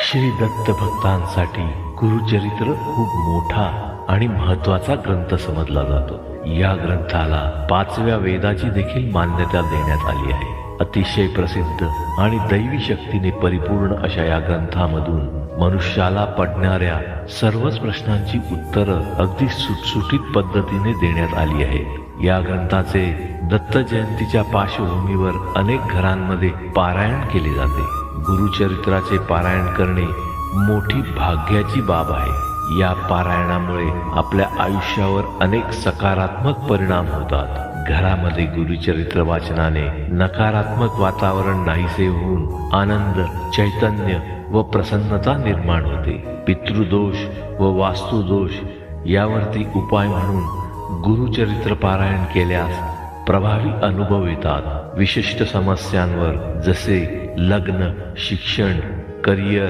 श्री दत्त भक्तांसाठी गुरुचरित्र खूप मोठा आणि महत्वाचा ग्रंथ समजला जातो। या ग्रंथाला 5व्या वेदाची देखील मान्यता देण्यात आली आहे। अतिशय प्रसिद्ध आणि दैवी शक्तीने परिपूर्ण अशा या ग्रंथामधून मनुष्याला पडणाऱ्या सर्वच प्रश्नांची उत्तरं अगदी सुटसुटीत पद्धतीने देण्यात आली आहेत। या ग्रंथाचे दत्त जयंतीच्या पार्श्वभूमीवर अनेक घरांमध्ये पारायण केले जाते। गुरुचरित्राचे पारायण करणे मोठी भाग्याची बाब आहे। या पारायणामुळे आपल्या आयुष्यावर अनेक सकारात्मक परिणाम होतात। घरामध्ये गुरुचरित्र वाचनाने नकारात्मक वातावरण नाहीसे होऊन आनंद, चैतन्य व प्रसन्नता निर्माण होते। पितृदोष व वास्तुदोष यावरती उपाय म्हणून गुरुचरित्र पारायण केल्यास प्रभावी अनुभव येतात। विशिष्ट समस्यांवर जसे लग्न, शिक्षण, करिअर